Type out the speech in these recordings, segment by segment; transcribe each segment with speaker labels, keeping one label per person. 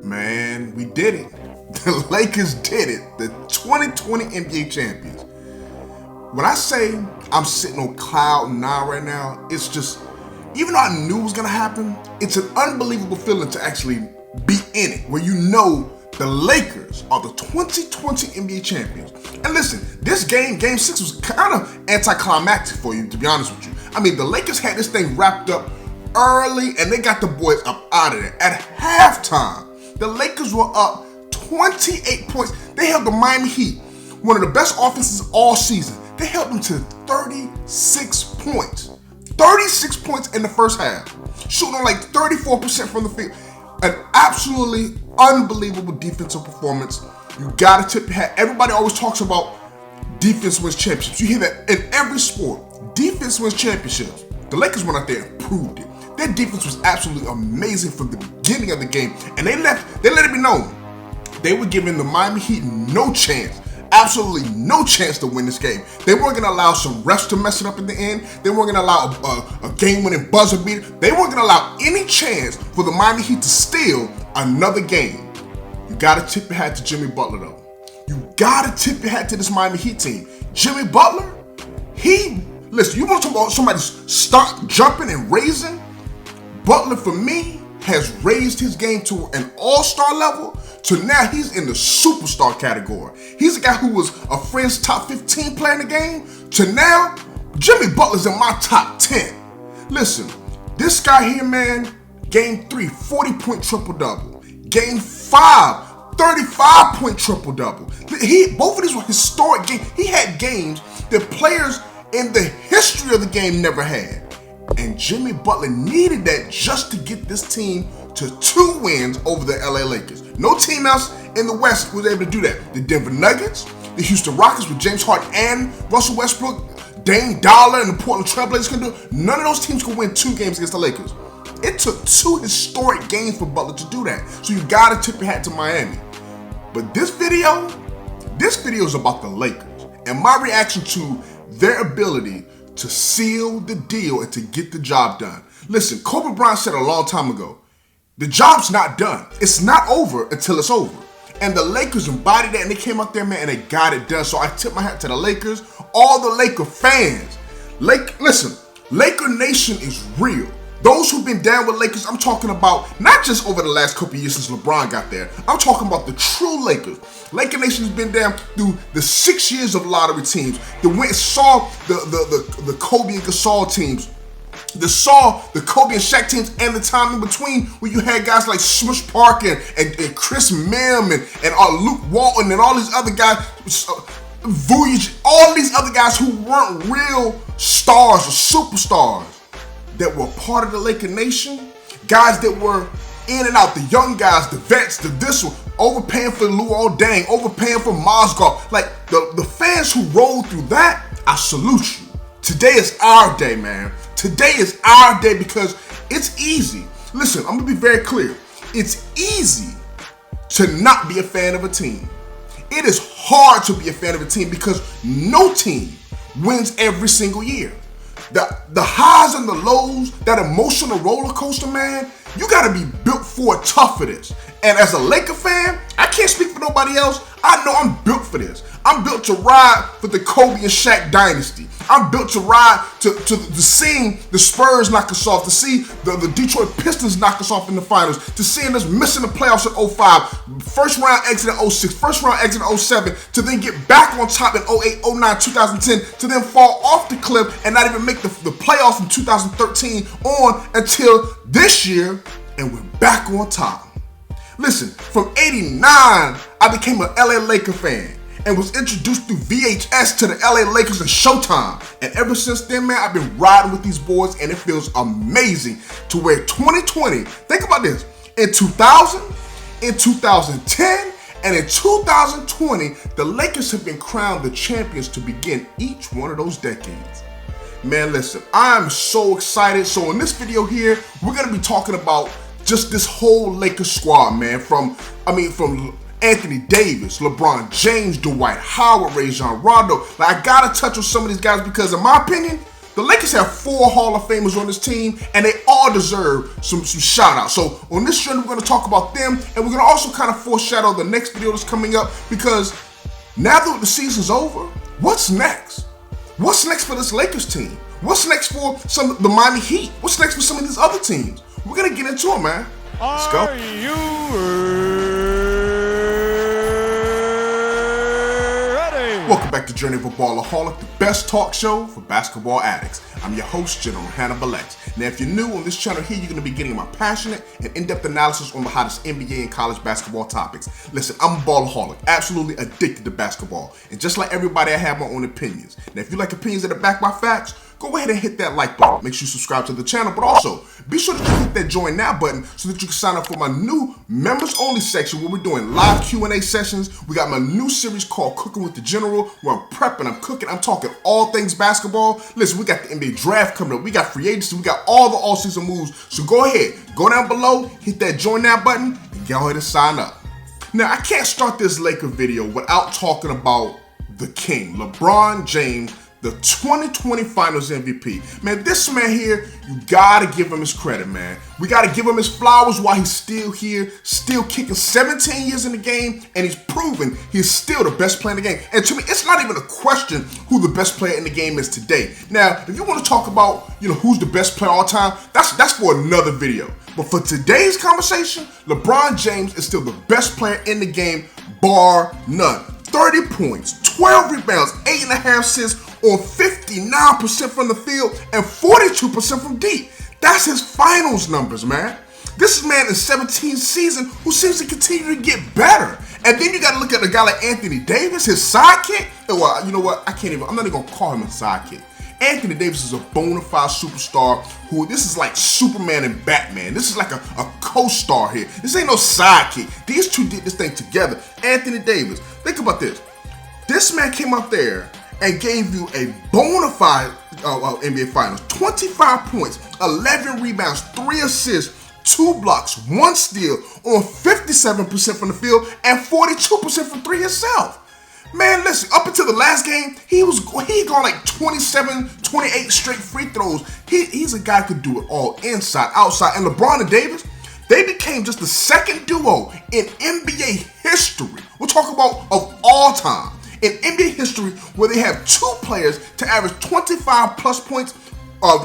Speaker 1: Man, we did it. The Lakers did it. The 2020 NBA champions. When I say I'm sitting on cloud nine right now, it's just, even though I knew it was gonna happen, it's an unbelievable feeling to actually be in it, where you know the Lakers are the 2020 NBA champions. And listen, this game 6 was kind of anticlimactic for you, to be honest with you. I mean, the Lakers had this thing wrapped up early and they got the boys up out of there. At halftime, the Lakers were up 28 points. They held the Miami Heat, one of the best offenses all season. They held them to 36 points. 36 points in the first half. Shooting on like 34% from the field. An absolutely unbelievable defensive performance. You gotta tip your hat. Everybody always talks about defense wins championships. You hear that in every sport. Defense wins championships. The Lakers went out there and proved it. Their defense was absolutely amazing from the beginning of the game. And they let it be known they were giving the Miami Heat no chance. Absolutely no chance to win this game. They weren't going to allow some refs to mess it up in the end. They weren't going to allow a game-winning buzzer beater. They weren't going to allow any chance for the Miami Heat to steal another game. You got to tip your hat to Jimmy Butler, though. You got to tip your hat to this Miami Heat team. Jimmy Butler, listen, you want to talk about somebody start jumping and raising? Butler, for me, has raised his game to an all-star level, to now he's in the superstar category. He's a guy who was a friend's top 15 player in the game, to now, Jimmy Butler's in my top 10. Listen, this guy here, man, game 3, 40-point triple-double. Game 5, 35-point triple-double. Both of these were historic games. He had games that players in the history of the game never had. And Jimmy Butler needed that just to get this team to 2 wins over the LA Lakers. No team else in the West was able to do that. The Denver Nuggets, the Houston Rockets with James Harden and Russell Westbrook, Dame Dollar and the Portland Trailblazers couldn't do it. None of those teams could win 2 games against the Lakers. It took 2 historic games for Butler to do that. So you gotta tip your hat to Miami. But this video is about the Lakers and my reaction to their ability to seal the deal and to get the job done. Listen, Kobe Bryant said a long time ago, the job's not done. It's not over until it's over. And the Lakers embodied that and they came out there, man, and they got it done. So I tip my hat to the Lakers, all the Laker fans. Listen, Laker Nation is real. Those who've been down with Lakers, I'm talking about not just over the last couple of years since LeBron got there. I'm talking about the true Lakers. Laker Nation has been down through the 6 years of lottery teams. That went and saw the Kobe and Gasol teams. That saw the Kobe and Shaq teams and the time in between where you had guys like Smush Park and Chris Mim and Luke Walton and all these other guys, Vujicic, all these other guys who weren't real stars or superstars, that were part of the Laker Nation, guys that were in and out, the young guys, the vets, this one, overpaying for Luol Deng, overpaying for Mozgov. Like, the fans who rolled through that, I salute you. Today is our day, man. Today is our day because it's easy. Listen, I'm gonna be very clear. It's easy to not be a fan of a team. It is hard to be a fan of a team because no team wins every single year. The highs and the lows, that emotional roller coaster, man, you gotta be built for it, tough for this. And as a Laker fan, I can't speak for nobody else. I know I'm built for this. I'm built to ride for the Kobe and Shaq dynasty. I'm built to ride to seeing the Spurs knock us off, to see the Detroit Pistons knock us off in the finals, to seeing us missing the playoffs in 05, first round exit in 06, first round exit in 07, to then get back on top in 08, 09, 2010, to then fall off the cliff and not even make the playoffs from 2013 on until this year, and we're back on top. Listen, from 89, I became an LA Laker fan and was introduced through VHS to the LA Lakers and Showtime. And ever since then, man, I've been riding with these boys and it feels amazing to where 2020, think about this, in 2000, in 2010, and in 2020, the Lakers have been crowned the champions to begin each one of those decades. Man, listen, I'm so excited. So in this video here, we're going to be talking about just this whole Lakers squad, man, from Anthony Davis, LeBron James, Dwight Howard, Rajon Rondo. Like, I gotta touch on some of these guys because, in my opinion, The Lakers have 4 Hall of Famers on this team, and they all deserve some shout-outs. So on this journey, we're going to talk about them, and we're going to also kind of foreshadow the next video that's coming up, because now that the season's over, what's next? What's next for this Lakers team? What's next for the Miami Heat? What's next for some of these other teams? We're going to get into it, man. Let's go.
Speaker 2: Are you ready?
Speaker 1: Welcome back to Journey of a Ballaholic, the best talk show for basketball addicts. I'm your host, General Hannibal X. Now, if you're new on this channel here, you're going to be getting my passionate and in-depth analysis on the hottest NBA and college basketball topics. Listen, I'm a ballaholic, absolutely addicted to basketball. And just like everybody, I have my own opinions. Now, if you like opinions that are backed by facts, go ahead and hit that like button. Make sure you subscribe to the channel, but also be sure to hit that join now button so that you can sign up for my new members only section where we're doing live Q&A sessions. We got my new series called Cooking with the General, where I'm prepping, I'm cooking, I'm talking all things basketball. Listen, we got the NBA draft coming up, we got free agency, we got all the all-season moves. So go ahead, go down below, hit that join now button, and go ahead and sign up. Now, I can't start this Laker video without talking about the king, LeBron James, the 2020 Finals MVP. Man, this man here, you gotta give him his credit, man. We gotta give him his flowers while he's still here, still kicking 17 years in the game, and he's proven he's still the best player in the game. And to me, it's not even a question who the best player in the game is today. Now, if you want to talk about, who's the best player all time, that's for another video. But for today's conversation, LeBron James is still the best player in the game, bar none. 30 points, 12 rebounds, 8.5 assists on 59% from the field and 42% from deep. That's his finals numbers, man. This is man in 17th season who seems to continue to get better. And then you got to look at a guy like Anthony Davis, his sidekick. Well, you know what? I'm not even going to call him a sidekick. Anthony Davis is a bona fide superstar this is like Superman and Batman. This is like a co-star here. This ain't no sidekick. These two did this thing together. Anthony Davis, think about this. This man came up there and gave you a bona fide NBA Finals. 25 points, 11 rebounds, 3 assists, 2 blocks, 1 steal on 57% from the field and 42% from 3 himself. Man, listen, up until the last game, he gone like 27, 28 straight free throws. He's a guy who could do it all, inside, outside. And LeBron and Davis, they became just the second duo in NBA history. We'll talk about of all time. In NBA history, where they have 2 players to average 25 plus points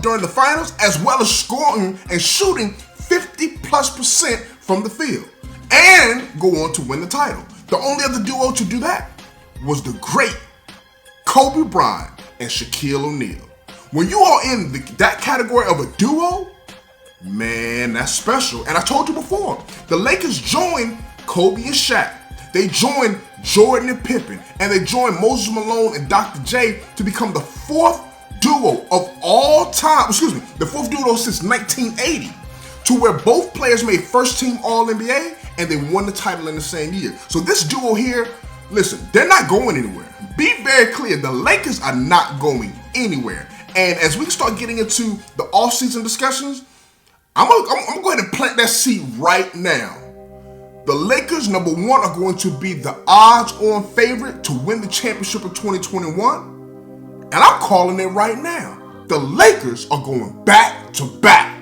Speaker 1: during the finals, as well as scoring and shooting 50+% from the field, and go on to win the title. The only other duo to do that was the great Kobe Bryant and Shaquille O'Neal. When you are in that category of a duo, man, that's special. And I told you before, the Lakers joined Kobe and Shaq. They joined Jordan and Pippen, and they joined Moses Malone and Dr. J to become the 4th duo of all time, the 4th duo since 1980, to where both players made first team All-NBA and they won the title in the same year. So this duo here, listen, they're not going anywhere. Be very clear, the Lakers are not going anywhere. And as we start getting into the offseason discussions, I'm gonna go ahead and plant that seed right now. The Lakers, number 1, are going to be the odds-on favorite to win the championship in 2021. And I'm calling it right now. The Lakers are going back to back.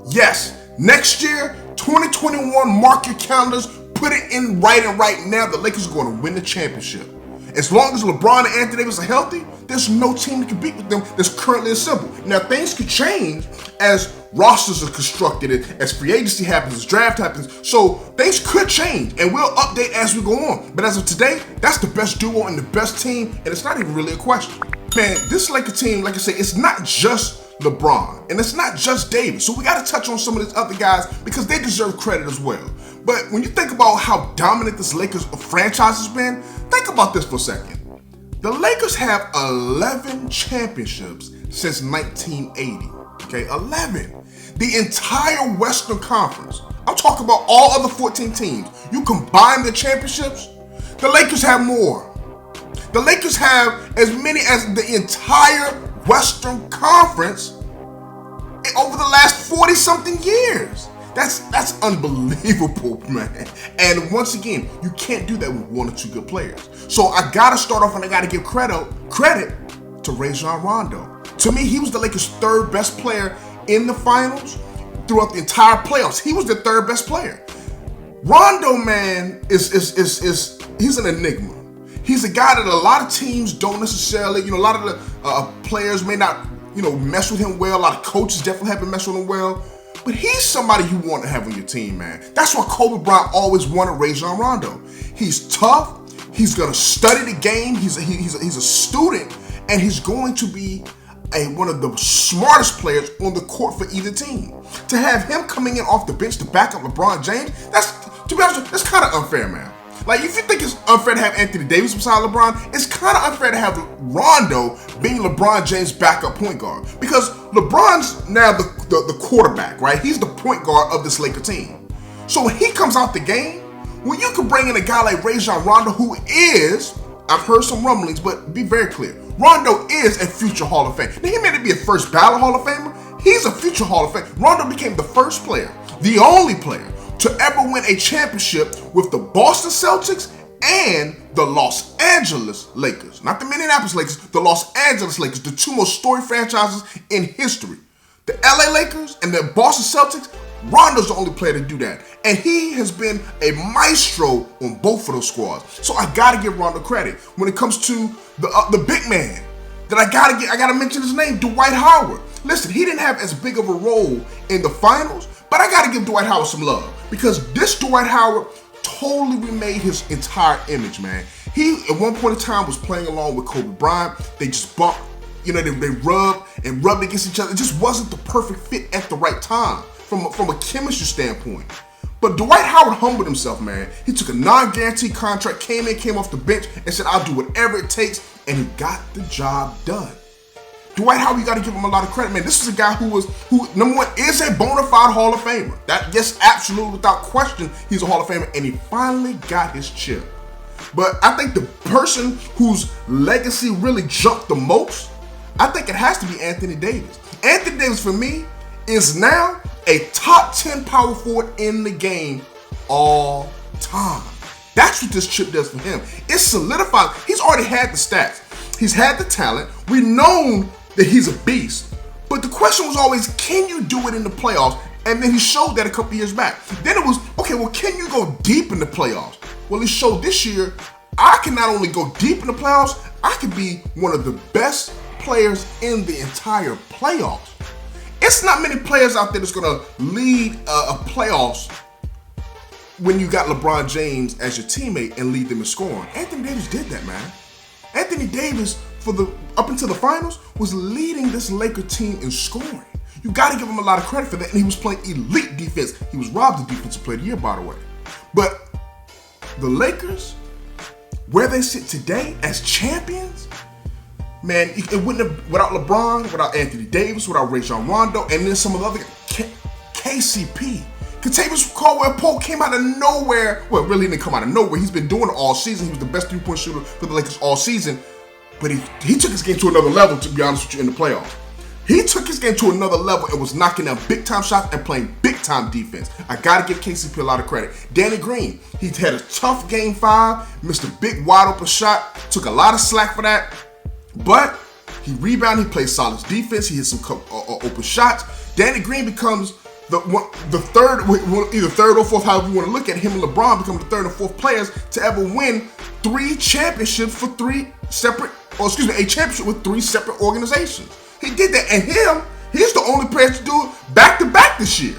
Speaker 1: Yes, next year, 2021, mark your calendars, put it in writing right now. The Lakers are going to win the championship. As long as LeBron and Anthony Davis are healthy, there's no team that can beat with them that's currently assembled. Now, things could change as rosters are constructed, as free agency happens, as draft happens. So things could change, and we'll update as we go on. But as of today, that's the best duo and the best team, and it's not even really a question. Man, this Laker team, like I said, it's not just LeBron, and it's not just Davis. So we got to touch on some of these other guys because they deserve credit as well. But when you think about how dominant this Lakers franchise has been, think about this for a second. The Lakers have 11 championships since 1980. Okay, 11. The entire Western Conference. I'm talking about all other 14 teams. You combine the championships, the Lakers have more. The Lakers have as many as the entire Western Conference over the last 40-something years. That's unbelievable, man. And once again, you can't do that with 1 or 2 good players. So I gotta start off and I gotta give credit to Rajon Rondo, To me, he was the Lakers' third best player in the finals throughout the entire playoffs. He was the third best player. Rondo, man, he's an enigma. He's a guy that a lot of teams don't necessarily, a lot of the players may not, mess with him well. A lot of coaches definitely haven't messed with him well. But he's somebody you want to have on your team, man. That's why Kobe Bryant always wanted Rajon Rondo. He's tough. He's gonna study the game. He's a student, and he's going to be one of the smartest players on the court for either team. To have him coming in off the bench to back up LeBron James, to be honest, that's kind of unfair, man. Like, if you think it's unfair to have Anthony Davis beside LeBron, it's kind of unfair to have Rondo being LeBron James' backup point guard. Because LeBron's now the quarterback, right? He's the point guard of this Laker team. So when he comes out the game, when you can bring in a guy like Rajon Rondo, who is, I've heard some rumblings, but be very clear, Rondo is a future Hall of Fame. Now, he may not be a first ballot Hall of Famer, he's a future Hall of Fame. Rondo became the first player, the only player, to ever win a championship with the Boston Celtics and the Los Angeles Lakers. Not the Minneapolis Lakers, the Los Angeles Lakers, the two most storied franchises in history. The LA Lakers and the Boston Celtics, Rondo's the only player to do that. And he has been a maestro on both of those squads. So I gotta give Rondo credit. When it comes to the big man, that I gotta mention his name, Dwight Howard. Listen, he didn't have as big of a role in the finals, but I gotta give Dwight Howard some love. Because this Dwight Howard totally remade his entire image, man. He, at one point in time, was playing along with Kobe Bryant. They just bumped, they rubbed against each other. It just wasn't the perfect fit at the right time from a chemistry standpoint. But Dwight Howard humbled himself, man. He took a non-guaranteed contract, came off the bench, and said, I'll do whatever it takes, and he got the job done. Dwight Howard, you got to give him a lot of credit, man. This is a guy who number one, is a bona fide Hall of Famer. That, yes, absolutely, without question, he's a Hall of Famer, and he finally got his chip. But I think the person whose legacy really jumped the most, I think it has to be Anthony Davis. Anthony Davis, for me, is now a top 10 power forward in the game all time. That's what this chip does for him. It solidifies. He's already had the stats. He's had the talent. We've known that he's a beast. But the question was always, can you do it in the playoffs? And then he showed that a couple years back. Then it was, okay, well, can you go deep in the playoffs? Well, he showed this year, I can not only go deep in the playoffs, I can be one of the best players in the entire playoffs. It's not many players out there that's going to lead a playoffs when you got LeBron James as your teammate and lead them in scoring. Anthony Davis did that, man. Anthony Davis, up until the finals, was leading this Laker team in scoring. You got to give him a lot of credit for that. And he was playing elite defense. He was robbed the Defensive Player of the Year, by the way. But the Lakers, where they sit today as champions, man, it wouldn't have, without LeBron, without Anthony Davis, without Rajon Rondo, and then some of the other KCP. Kentavious Caldwell-Pope came out of nowhere. Well, really didn't come out of nowhere. He's been doing it all season. He was the best three-point shooter for the Lakers all season. But he took his game to another level, to be honest with you, in the playoffs. He took his game to another level and was knocking down big-time shots and playing big-time defense. I got to give KCP a lot of credit. Danny Green, he had a tough Game 5, missed a big wide-open shot, took a lot of slack for that. But he rebounded, he played solid defense, he hit some open shots. Danny Green becomes the third, either third or fourth, however you want to look at him and LeBron become the third and fourth players to ever win a championship with three separate organizations. He did that, and he's the only player to do it back-to-back this year.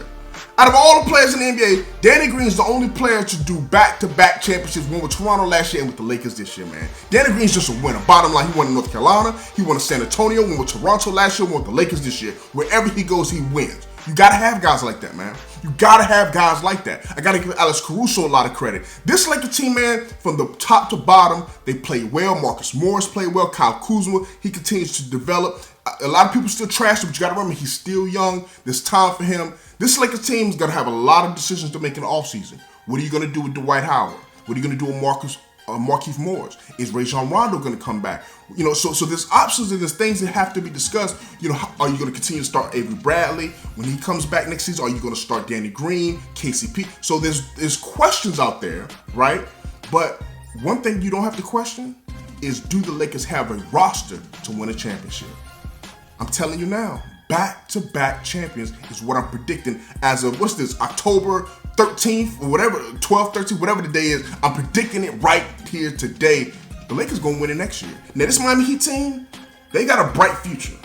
Speaker 1: Out of all the players in the NBA, Danny Green is the only player to do back-to-back championships. One with Toronto last year and with the Lakers this year, man. Danny Green's just a winner. Bottom line, he won in North Carolina, he won in San Antonio, won with Toronto last year, won with the Lakers this year. Wherever he goes, he wins. You gotta have guys like that, man. You gotta have guys like that. I gotta give Alex Caruso a lot of credit. This Laker team, man, from the top to bottom, they play well. Marcus Morris played well. Kyle Kuzma, he continues to develop. A lot of people still trash him, but you gotta remember, he's still young. There's time for him. This Lakers team is gonna have a lot of decisions to make in the offseason. What are you gonna do with Dwight Howard? What are you gonna do with Markieff Morris? Is Rajon Rondo gonna come back? So there's options and there's things that have to be discussed. Are you gonna continue to start Avery Bradley when he comes back next season? Are you gonna start Danny Green, KCP? So there's questions out there, right? But one thing you don't have to question is, do the Lakers have a roster to win a championship? I'm telling you now, back-to-back champions is what I'm predicting as of, what's this, October 13th or whatever, 12th, 13th, whatever the day is. I'm predicting it right here today. The Lakers gonna win it next year. Now this Miami Heat team, they got a bright future.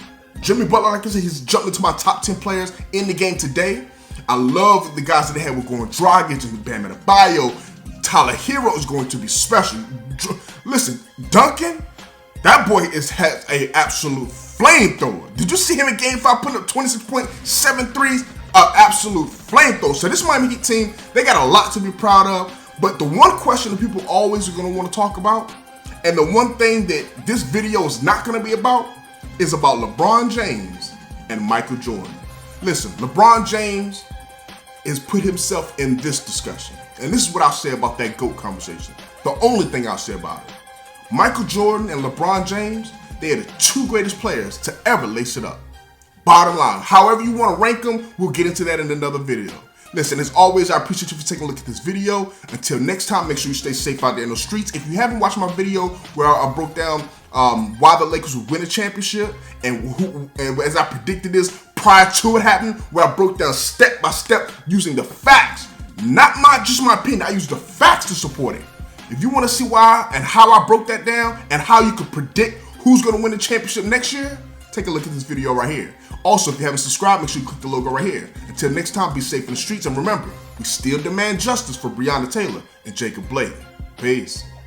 Speaker 1: Jimmy Butler, like I said, he's jumped into my top 10 players in the game today. I love the guys that they had with Goran Dragic and Bam Adebayo. Tyler Hero is going to be special. Listen, Duncan, that boy has an absolute flamethrower. Did you see him in Game 5 putting up 26.7 threes? An absolute flamethrower. So this Miami Heat team, they got a lot to be proud of. But the one question that people always are going to want to talk about, and the one thing that this video is not going to be about, is about LeBron James and Michael Jordan. Listen, LeBron James has put himself in this discussion. And this is what I'll say about that GOAT conversation. The only thing I'll say about it. Michael Jordan and LeBron James, they are the two greatest players to ever lace it up. Bottom line, however you want to rank them, we'll get into that in another video. Listen, as always, I appreciate you for taking a look at this video. Until next time, make sure you stay safe out there in the streets. If you haven't watched my video where I broke down why the Lakers would win a championship and as I predicted this prior to it happening, where I broke down step by step using the facts, not just my opinion, I used the facts to support it. If you want to see why and how I broke that down and how you could predict who's going to win the championship next year, take a look at this video right here. Also, if you haven't subscribed, make sure you click the logo right here. Until next time, be safe in the streets, and remember, we still demand justice for Breonna Taylor and Jacob Blake. Peace.